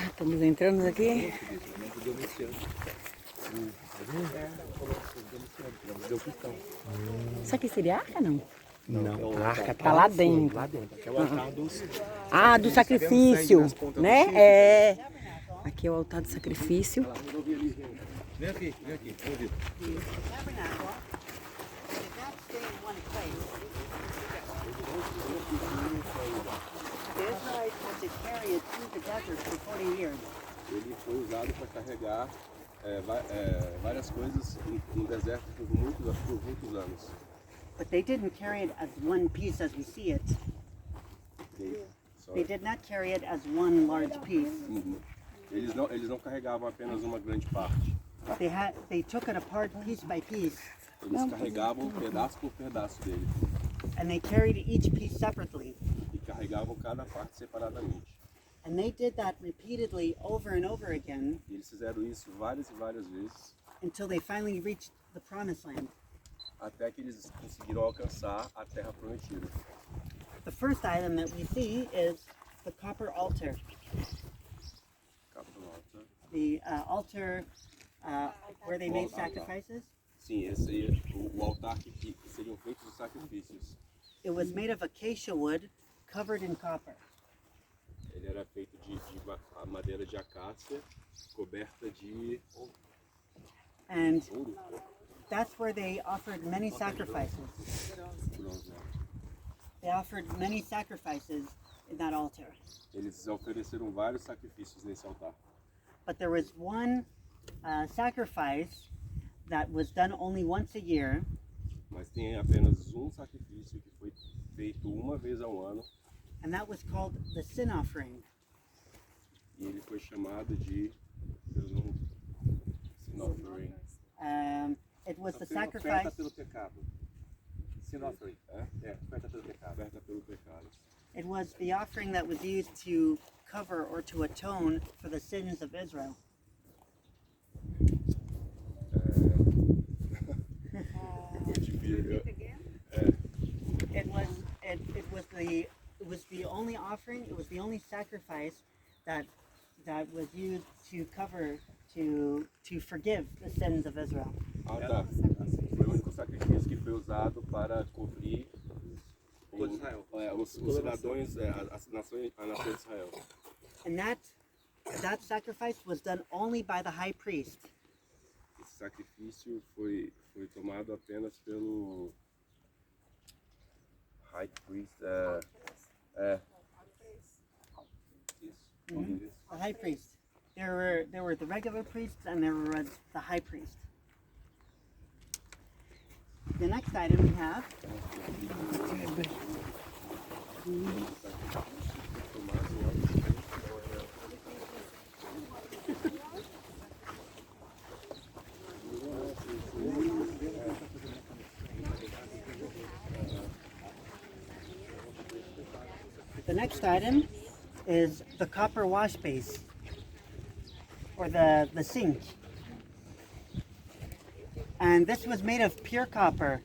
Estamos entrando aqui. Isso aqui seria arca, não? Não, a arca Tá lá dentro. Lá dentro. Aqui é o altar dos... Do sacrifício, né? É. Aqui é o altar do sacrifício. Vem aqui, vem ver. Ele foi usado para carregar várias coisas no deserto por muitos anos. But they didn't carry it as one piece as we see it. They did not carry it as one large piece. Eles não carregavam apenas uma grande parte. They took it apart piece by piece. Eles carregavam pedaço por pedaço dele. And they carried each piece separately. E carregavam cada parte separadamente. And they did that repeatedly over and over again. E eles fizeram isso várias e várias vezes. Until they finally reached the promised land. Até que eles conseguiram alcançar a terra prometida. The first item that we see is the copper altar. The altar where they made sacrifices. Sim, esse aí é o altar que seriam feitos os sacrifícios. It was made of acacia wood covered in copper. Ele era feito de madeira de acácia coberta de And ouro. that's where they offered many sacrifices. They offered many sacrifices in that altar. Eles ofereceram vários sacrifícios nesse altar. But there was one sacrifice that was done only once a year. Mas tem apenas um sacrifício que foi feito uma vez ao ano. And that was called the sin offering. E ele foi chamado de sin offering. It was the sacrifice. Oferta pelo pecado. Sin offering. Oferta pelo pecado. Oferta pelo pecado. It was the offering that was used to cover or to atone for the sins of Israel. It was the only offering. It was the only sacrifice that was used to cover to forgive the sins of Israel. Tá. Foi o único sacrifício que foi usado para cobrir os cidadãos, a nação de Israel. And that sacrifice was done only by the high priest. Esse sacrifício foi tomado apenas pelo high priest. The high priest. There were the regular priests and there was the high priest. The next item we have is the copper wash base, or the sink. And this was made of pure copper.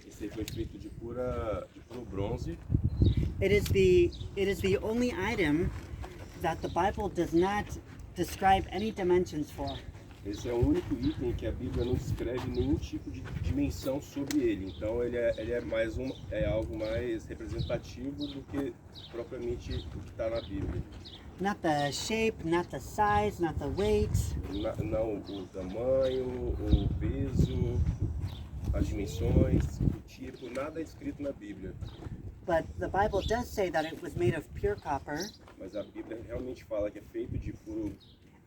Esse foi feito de puro bronze. It is the only item that the Bible does not describe any dimensions for. Esse é o único item que a Bíblia não descreve nenhum tipo de dimensão sobre ele. Então ele é algo mais representativo do que propriamente o que está na Bíblia. Not the shape, not the size, not the weight. Não o tamanho, o peso, as dimensões, o tipo, nada é escrito na Bíblia. But the Bible does say that it was made of pure copper. Mas a Bíblia realmente fala que é feito de puro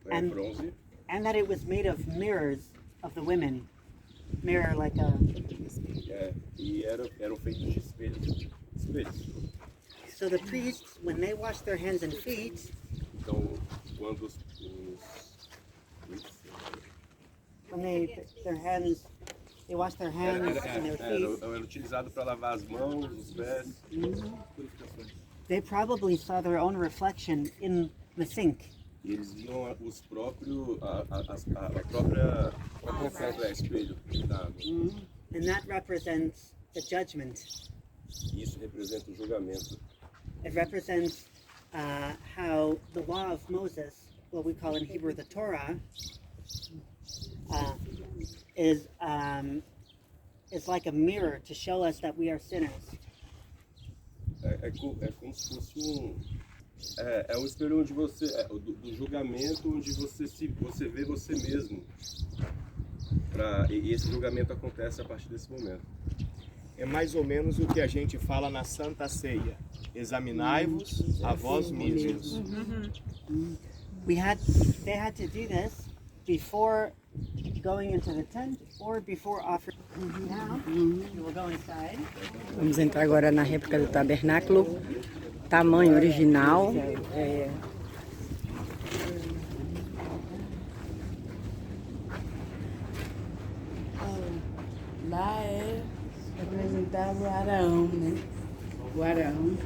bronze. And that it was made of mirrors of the women. Mirror like a... E eram feitos de espelhos. So the priests, when they wash their hands and feet, então, quando when they wash their hands and their feet, era utilizado para lavar as mãos, os pés, purificações. they probably saw their own reflection in the sink. E eles viam os próprios, a própria espelho da água. And that represents the judgment. Isso representa o julgamento. It represents how the law of Moses, what we call in Hebrew the Torah, is like a mirror to show us that we are sinners. É como se fosse um espelho onde você do julgamento, onde você vê você mesmo. E esse julgamento acontece a partir desse momento. É mais ou menos o que a gente fala na Santa Ceia. Examinai-vos a vós mesmos. They had to do this before going into the tent or before offering. Now, you will go inside. Vamos entrar agora na réplica do tabernáculo, tamanho original. Lá representava o Arão, né? O Arão.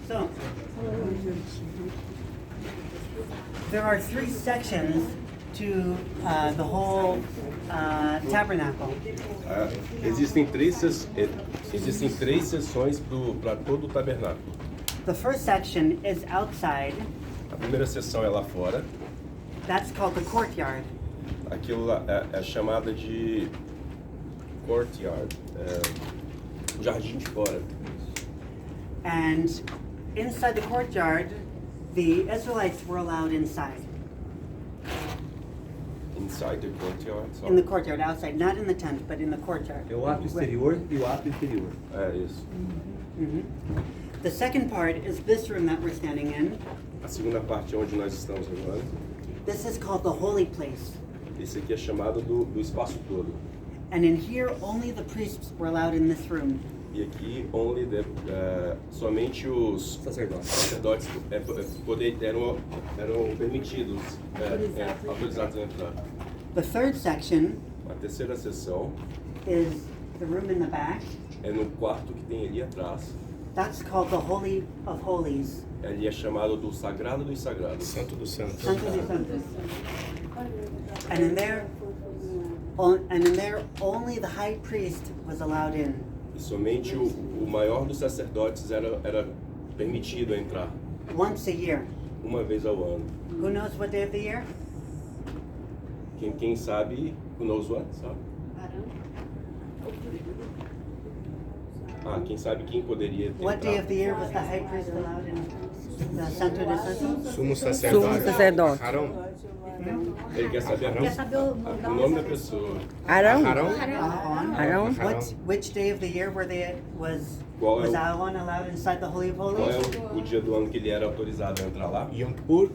So, there are 3 sections to the whole tabernacle. Existem 3 sessões para todo o tabernáculo. The first section is outside. A primeira sessão é lá fora. That's called the courtyard. Aquilo lá é chamada de courtyard, jardim de fora. And inside the courtyard, the Israelites were allowed inside. Inside the courtyard. In the courtyard, outside, not in the tent, but in the courtyard. É o ato exterior e o ato interior. É isso. The second part is this room that we're standing in. A segunda parte é onde nós estamos agora. This is called the holy place. Esse aqui é chamado do espaço todo. And in here, only the priests were allowed in this room. E aqui somente os sacerdotes eram permitidos, autorizados a entrar. The third section A terceira sessão is the room in the back. é no quarto que tem ali atrás. That's called the Holy of Holies. Ali é chamado do Sagrado dos Sagrados. Santo dos Santos. Santo de Santos. And in there, only the high priest was allowed in. E somente o maior dos sacerdotes era permitido a entrar. Once a year. Uma vez ao ano. Who knows what day of the year? Quem sabe, who knows what, sabe? Quem sabe quem poderia entrar. What day of the year was the high priest allowed in the Santo de Santos? Sumo sacerdote. Arão. Ele quer saber o nome da pessoa. Arão? Arão. Which day of the year was Aaron allowed inside the Holy of Qual Holies? é o dia do ano que ele era autorizado a entrar lá? Yom Kippur.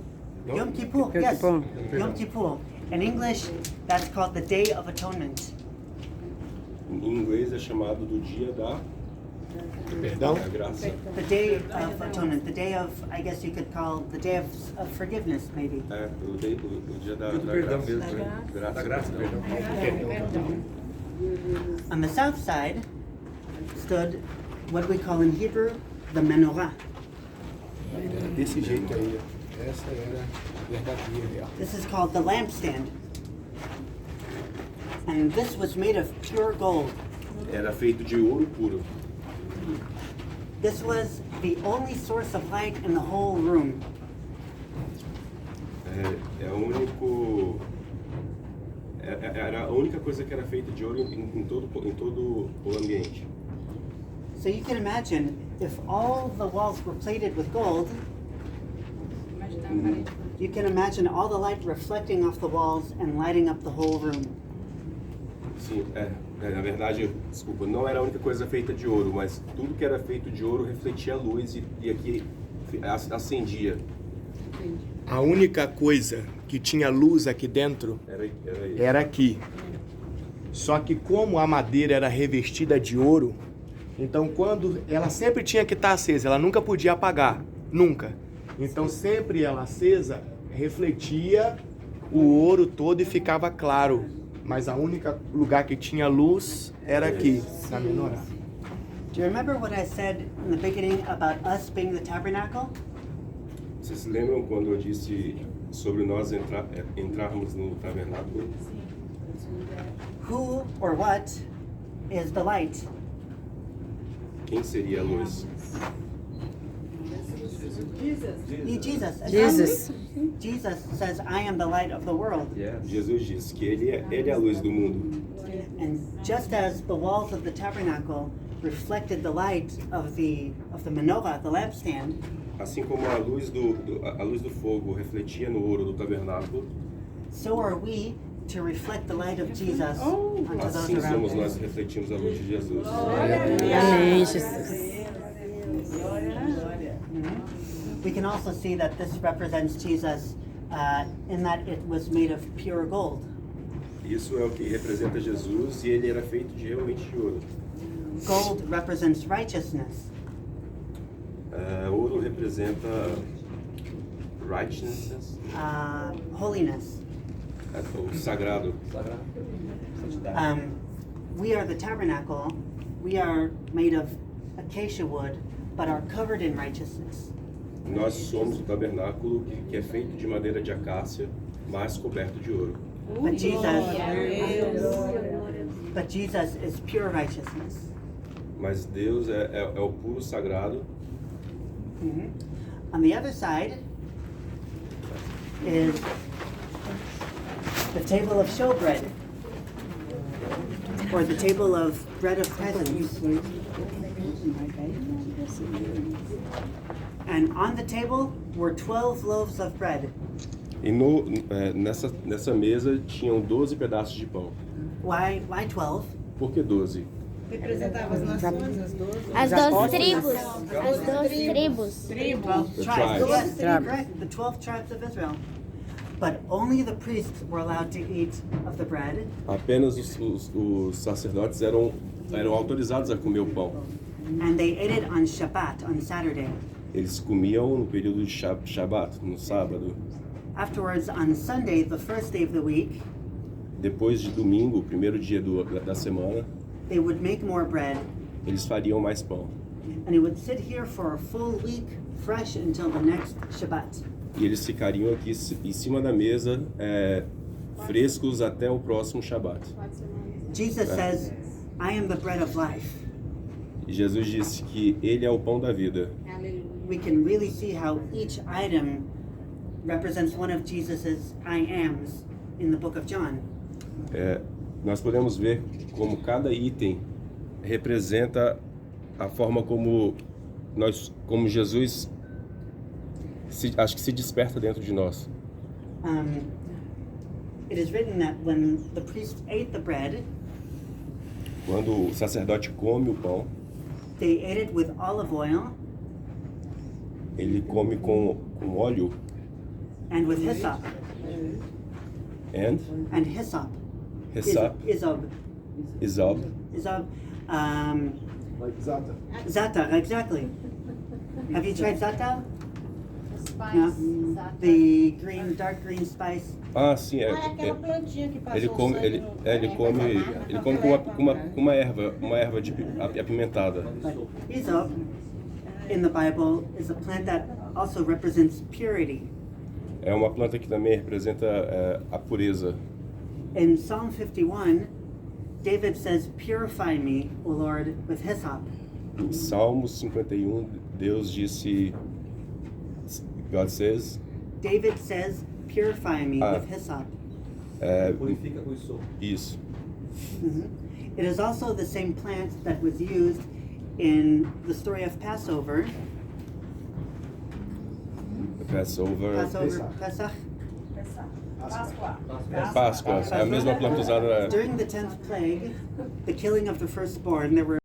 Yom Kippur, yes. Yom Kippur. In English, that's called the Day of Atonement. Em inglês é chamado do dia da Perdão. graça. The Day of Atonement. The day of, I guess you could call the Day of Forgiveness, maybe. O dia da Perdão graça. mesmo, né? Da graça, perdão. On the south side stood what we call in Hebrew the menorah. Era desse jeito aí, ó. Essa era a verdadeira. This is called the lampstand. And this was made of pure gold. Era feito de ouro puro. This was the only source of light in the whole room. Era a única coisa que era feita de ouro em todo o ambiente. So you can imagine if all the walls were plated with gold, you can imagine all the light reflecting off the walls and lighting up the whole room. Sim, na verdade, desculpa, não era a única coisa feita de ouro, mas tudo que era feito de ouro refletia a luz e aqui acendia. A única coisa que tinha luz aqui dentro Era era aqui. Só que como a madeira era revestida de ouro, então quando ela sempre tinha que estar acesa, ela nunca podia apagar, nunca. Então sempre ela acesa refletia o ouro todo e ficava claro. Mas a única lugar que tinha luz era aqui, na menorá. Do you remember what I said in the beginning about us being the tabernacle? Vocês se lembram quando eu disse sobre nós entrarmos no tabernáculo? Who or what is the light? Quem seria a luz? Jesus. Jesus. Jesus says, I am the light of the world. Jesus disse que ele é a luz do mundo. And just as the walls of the tabernacle reflected the light of the menorah, the lampstand, Assim como a luz do fogo refletia no ouro do tabernáculo, so are we to reflect the light of Jesus unto those assim around somos us. nós que refletimos a luz de Jesus. Amém, Jesus. We can also see that this represents Jesus in that it was made of pure gold. Isso é o que representa Jesus e ele era feito realmente de ouro. Gold represents righteousness. Ouro representa righteousness, Holiness. o sagrado. We are the tabernacle. We are made of acacia wood, but are covered in righteousness. Nós somos o tabernáculo que é feito de madeira de acácia, mas coberto de ouro. But Jesus is pure righteousness. Mas Deus é o puro sagrado. On the other side is the table of showbread, or the table of bread of presence. And on the table were 12 loaves of bread. E nessa mesa tinham 12 pedaços de pão. Why 12? Por que 12? Representava as nações, As 12 tribos. As 12 tribos. 12 The tribes. tribes. Yes, you're correct. The 12 tribes of Israel. But only the priests were allowed to eat of the bread. Apenas os sacerdotes eram autorizados a comer o pão. And they ate it on Shabbat, on Saturday. Eles comiam no período de Shabat, no sábado. Afterwards, on Sunday, the first day of the week, Depois de domingo, o primeiro dia da semana, they would make more bread, eles fariam mais pão. and it would sit here for a full week, fresh until the next Shabbat. E eles ficariam aqui em cima da mesa, frescos até o próximo Shabat. Jesus says, I am the bread of life. E Jesus disse que ele é o pão da vida. We can really see how each item represents one of Jesus's I ams in the book of John. Nós podemos ver como cada item representa a forma como Jesus acho que se desperta dentro de nós. It is written that when the priest ate the bread, Quando o sacerdote come o pão, they ate it with olive oil ele come com óleo and with hyssop. and And hyssop. hyssop, Isob. isob, Like Zata. Za'atar, exactly. Have you tried za'atar? No? The green, dark green spice. Ah, sim, aquela plantinha que passou ele come, o sangue ele, no- ele come com uma erva apimentada. But Isob in the Bible is a plant that also represents purity. É uma planta que também representa a pureza. In Psalm 51, David says, "Purify me, O Lord, with hyssop." Em Salmos 51, Deus disse, God says, David says, "Purify me Ah. with hyssop." Purifica com isso. isso. It is also the same plant that was used in the story of Passover. Passover, Pesach. Páscoa, é a mesma planta usada. During the 10th plague, the killing of the firstborn, there were